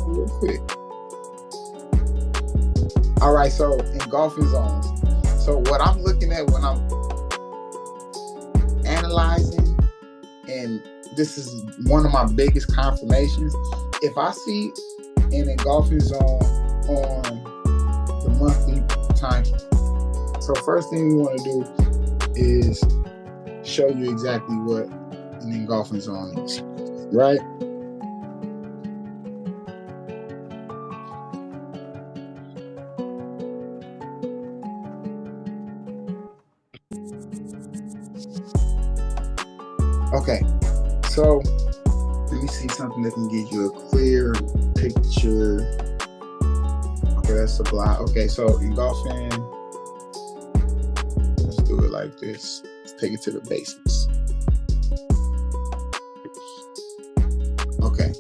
Real quick. All right, so engulfing zones. So what I'm looking at when I'm analyzing, and this is one of my biggest confirmations, if I see an engulfing zone on the monthly time frame. So first thing we want to do is show you exactly what an engulfing zone is, right? Okay, so let me see something that can give you a clear picture. Okay, that's the block. Okay, so engulfing, let's do it like this. Let's take it to the basics. Okay,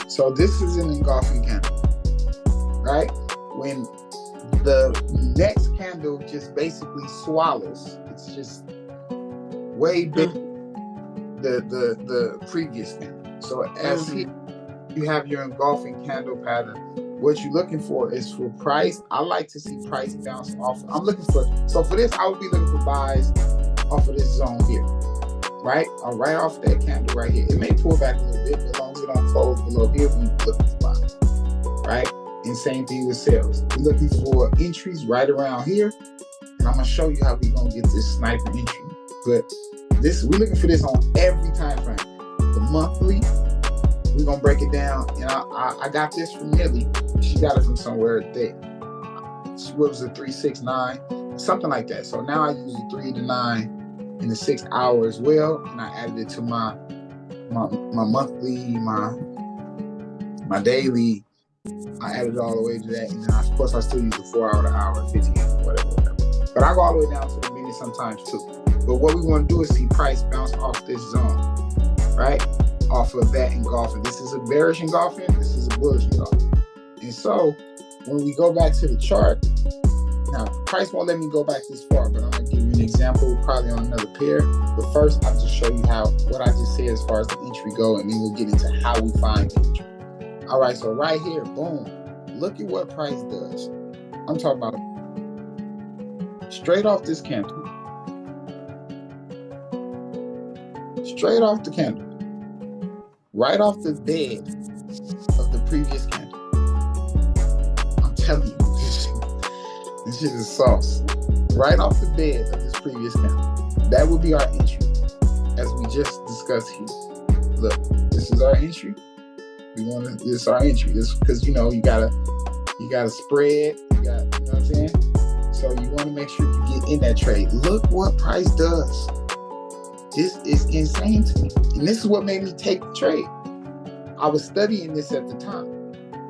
so this is an engulfing candle, right? When the next candle just basically swallows, it's just way bigger the previous candle. So as here, you have your engulfing candle pattern. What you're looking for is for price. I like to see price bounce off. I'm looking for, so for this, I would be looking for buys off of this zone here, right? Or right off that candle right here. It may pull back a little bit, but as long as it don't close below here, we're looking for buys, right? And same thing with sales. We're looking for entries right around here. And I'm gonna show you how we're gonna get this sniper entry. But we're looking for this on every time frame. The monthly, we're gonna break it down, and I got this from Millie. She got it from somewhere there. What was it, 369, something like that. So now I use the 3 to 9 and the 6 hour as well, and I added it to my monthly, my daily. I added it all the way to that, and then of course I still use the 4 hour to hour, 15, whatever. But I go all the way down to the minute sometimes too. But what we want to do is see price bounce off this zone, right? Off of that engulfing. This is a bearish engulfing. This is a bullish engulfing. And so when we go back to the chart, now price won't let me go back this far, but I'm going to give you an example probably on another pair. But first, I'll just show you what I just said as far as the entry go, and then we'll get into how we find the entry. All right, so right here, boom. Look at what price does. I'm talking about straight off this candle. Straight off the candle, right off the bed of the previous candle. I'm telling you, this shit is sauce. Right off the bed of this previous candle. That would be our entry, as we just discussed here. Look, this is our entry. This is our entry. This because you got a spread. You know what I'm saying? So you want to make sure you get in that trade. Look what price does. This is insane to me. And this is what made me take the trade. I was studying this at the time.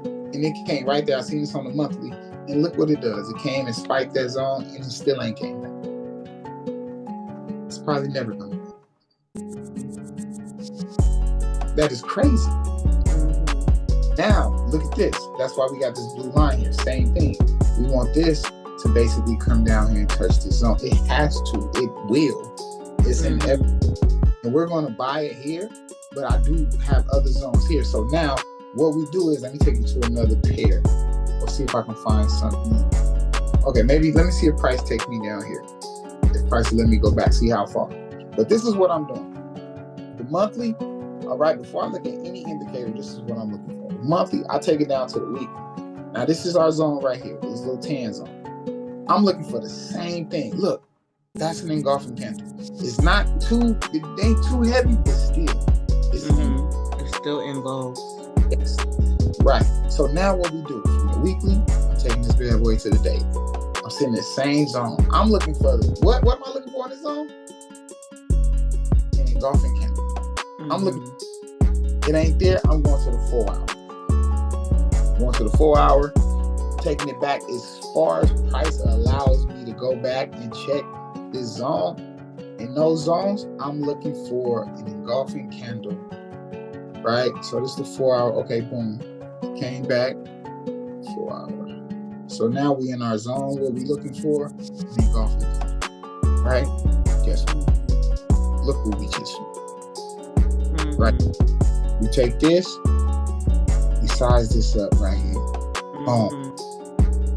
And it came right there. I seen this on the monthly. And look what it does. It came and spiked that zone, and it still ain't came back. It's probably never going to be. That is crazy. Now, look at this. That's why we got this blue line here. Same thing. We want this to basically come down here and touch this zone. It has to. It will. It's in everything. And we're going to buy it here, but I do have other zones here. So now what we do is, let me take you to another pair. We'll see if I can find something. Okay, maybe let me see if price takes me down here. If price let me go back, see how far. But this is what I'm doing. The monthly, all right, before I look at any indicator, this is what I'm looking for. The monthly, I take it down to the weekly. Now this is our zone right here, this little tan zone. I'm looking for the same thing. Look. That's an engulfing candle. It's not it ain't too heavy, but still. It's still engulfed. Yes. Right. So now what we do, from the weekly, I'm taking this bad boy to the daily. I'm sitting in the same zone. I'm looking for what am I looking for in this zone? An engulfing candle. I'm looking, it ain't there, I'm going to the 4 hour. Going to the 4 hour, taking it back as far as price allows me to go back and check this zone. In those zones, I'm looking for an engulfing candle, right? So this is the 4 hour. Okay, boom, came back, 4 hour. So now we in our zone. What we looking for? An engulfing candle, right? Guess what? Look what we just right? We take this, we size this up right here.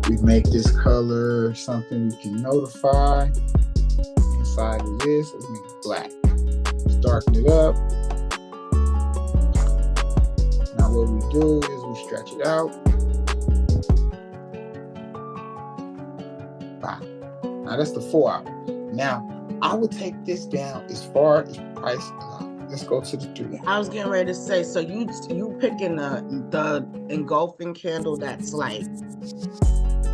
We make this color something we can notify. Inside of this, let's make it black. Let's darken it up. Now what we do is we stretch it out. Wow. Now that's the 4 hour. Now I would take this down as far as price. Let's go to the 3 hour. I was getting ready to say, so you picking the engulfing candle that's like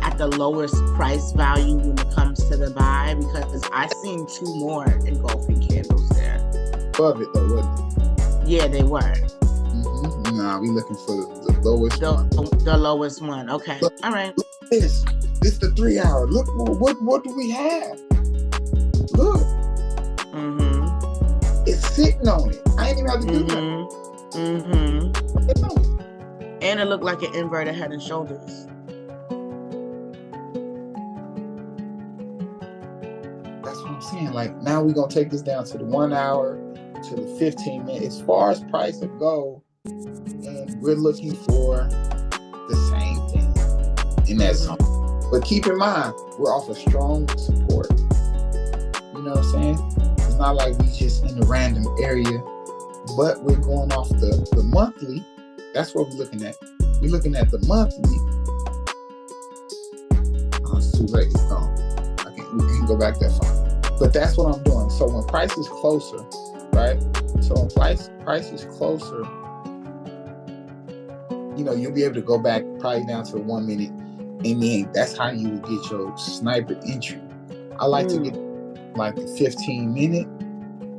at the lowest price value when it comes to the buy, because I seen 2 more engulfing candles there. Above it though, wasn't it? Yeah, they were. Mm-hmm. Nah, we looking for the lowest one. The lowest one. Okay. Look, all right. Look at this. This is the 3 hour. Look, what do we have? Look. It's sitting on it. I ain't even have to do that. And it looked like an inverted head and shoulders. That's what I'm saying. Like, now we're gonna take this down to the 1 hour, to the 15 minutes. As far as price of gold, and we're looking for the same thing in that zone. But keep in mind, we're off a strong support. You know what I'm saying? It's not like we just in a random area, but we're going off the monthly. That's what we're looking at. We're looking at the monthly. Oh, it's too late. It's gone. We can't go back that far. But that's what I'm doing. So when price is closer, right? So when price is closer, you know, you'll be able to go back probably down to the 1 minute. And then that's how you will get your sniper entry. I like to get like the 15 minute,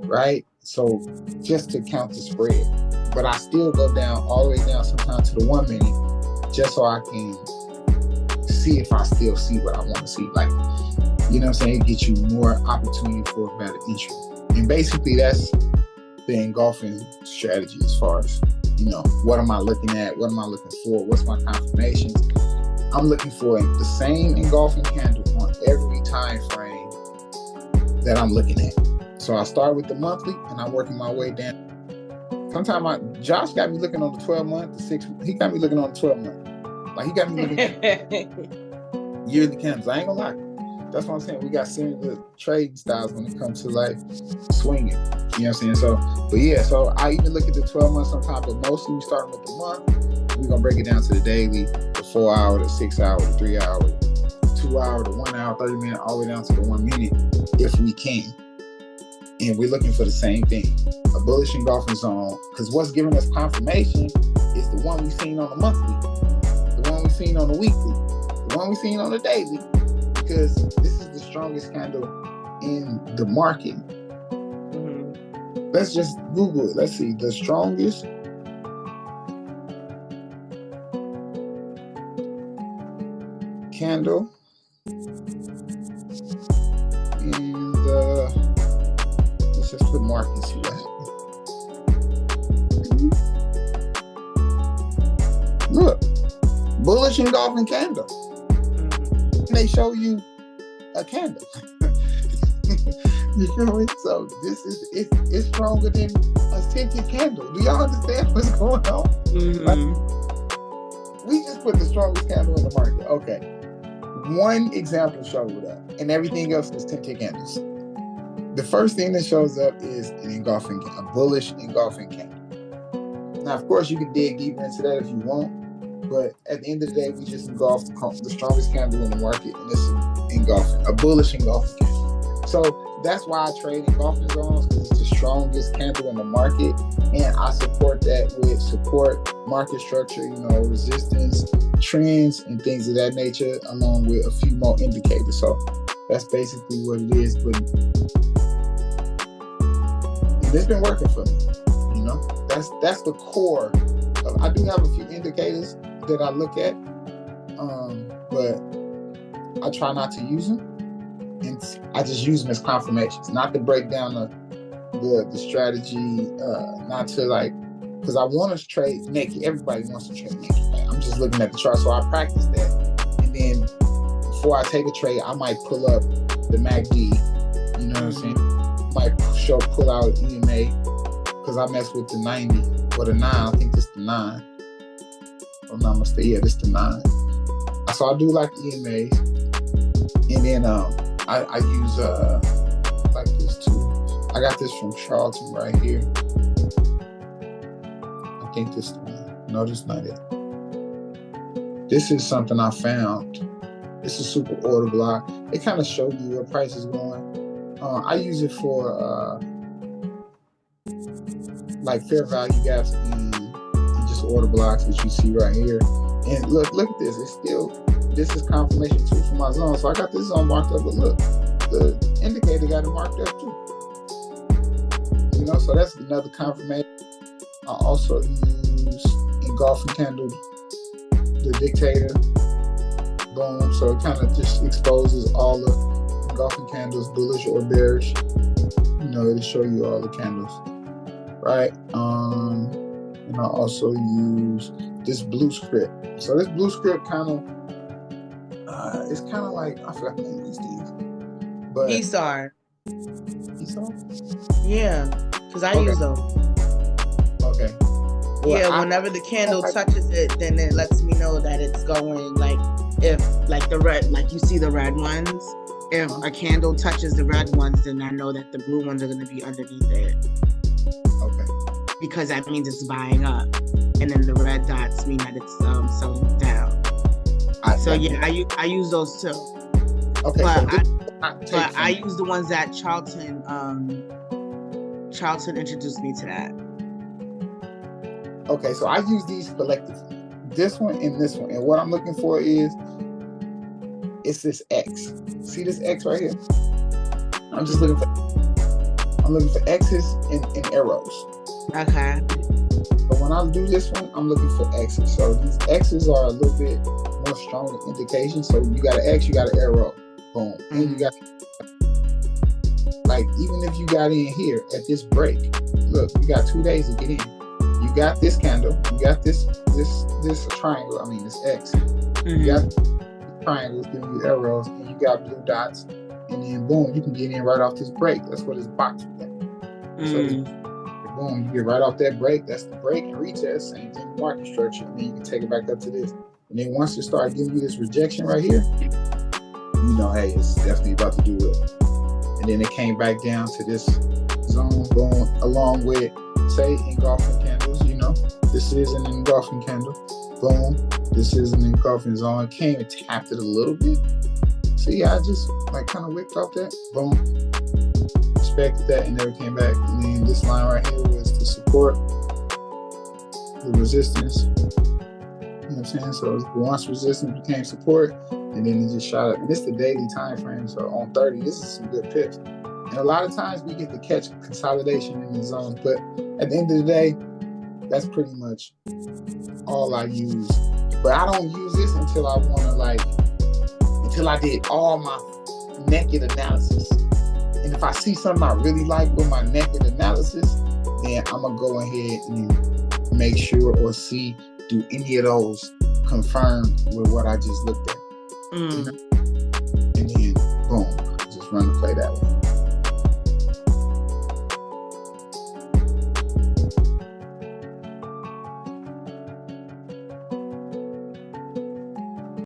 right? So just to count the spread. But I still go down all the way down sometimes to the 1 minute just so I can see if I still see what I want to see. Like, you know what I'm saying? It gets you more opportunity for a better entry. And basically that's the engulfing strategy as far as, you know, what am I looking at? What am I looking for? What's my confirmations? I'm looking for the same engulfing candle on every time frame that I'm looking at. So I start with the monthly and I'm working my way down. Sometimes Josh got me looking on the 12 month, the 6. He got me looking on the 12 month. Like he got me looking at yearly candles. I ain't gonna lie. That's what I'm saying. We got similar trading styles when it comes to like swinging. You know what I'm saying? So, but yeah, so I even look at the 12 months sometimes, but mostly we start with the month. We're gonna break it down to the daily, the 4 hour, the 6 hour, the 3 hour, 2 hour, the 1 hour, 30 minute, all the way down to the 1 minute, if we can. And we're looking for the same thing, a bullish engulfing zone, because what's giving us confirmation is the one we've seen on the monthly, the one we've seen on the weekly, the one we've seen on the daily, because this is the strongest candle in the market. Let's just Google it. Let's see, the strongest candle in the, let's just put market and see what happens. Look, bullish engulfing candle. And they show you a candle. You feel me? So this is it's stronger than a scented candle. Do y'all understand what's going on? Like, we just put the strongest candle in the market. Okay. One example showed up, and everything else is tinted candles. The first thing that shows up is a bullish engulfing candle. Now, of course, you can dig deeper into that if you want, but at the end of the day, we just engulfed the strongest candle in the market, and this is a bullish engulfing candle. So that's why I trade engulfing zones, because it's the strongest candle in the market, and I support that with market structure, you know, resistance, trends, and things of that nature, along with a few more indicators. So that's basically what it is. But it's been working for me. You know, that's the core. I do have a few indicators that I look at, but I try not to use them, and I just use them as confirmations, not to break down the strategy, not to like, because I want to trade naked. Everybody wants to trade naked. Right? I'm just looking at the chart, so I practice that, and then before I take a trade, I might pull up the MACD. You know what I'm saying? Might pull out EMA, because I mess with the 90 or the 9. I think this the 9. If I'm not mistaken, yeah, this the 9. So I do like EMAs, and then I use like this too. I got this from Charlton right here. I think this is the one. No, this is not it. This is something I found. It's a super order block. It kind of shows you where price is going. I use it for like fair value gaps and just order blocks that you see right here. And look at this. It's still, this is confirmation too for my zone. So I got this zone marked up, but look, the indicator got it marked up too. You know, so that's another confirmation. I also use engulfing candle, the dictator. Boom. So it kind of just exposes all the engulfing candles, bullish or bearish. You know, it'll show you all the candles, right? And I also use this blue script. So this blue script kind of, it's kind of like, I forgot the name of these things. But PSAR. Yeah, because I use those. Okay. Well, yeah, whenever the candle touches it, then it lets me know that it's going, like, if, like, the red, like, you see the red ones, if a candle touches the red ones, then I know that the blue ones are going to be underneath it. Okay. Because that means it's buying up. And then the red dots mean that it's selling down. I use those too. Okay. But I use the ones that Charlton introduced me to that. Okay, so I use these collectively. This one and this one. And what I'm looking for is, it's this X. See this X right here? I'm looking for X's and arrows. Okay. But when I do this one, I'm looking for X's. So these X's are a little bit more stronger indication. So you got an X, you got an arrow. Boom. Mm-hmm. And you got, like, even if you got in here at this break, look, you got 2 days to get in. You got this candle, you got this triangle, I mean this X. Mm-hmm. You got triangles giving you arrows, and you got blue dots, and then boom, you can get in right off this break. That's what this box is at. So boom, you get right off that break. That's the break and retest, same thing market structure, and then you can take it back up to this. And then once it starts giving you this rejection right here, you know, hey, it's definitely about to do it. And then it came back down to this zone, boom, along with, say, engulfing candles. You know, this is an engulfing candle. Boom, this is an engulfing zone. Came and tapped it a little bit. See, I just like kind of whipped off that. Boom, respected that, and never came back. And then this line right here was the support, the resistance. You know what I'm saying? So once resistance became support, and then it just shot up. And this is the daily time frame. So on 30, this is some good pips. And a lot of times we get to catch consolidation in the zones, but at the end of the day, that's pretty much all I use. But I don't use this until I want to, like, until I did all my naked analysis. And if I see something I really like with my naked analysis, then I'm going to go ahead and make sure or see, do any of those confirm with what I just looked at. You know? And then, boom, just run the play that way.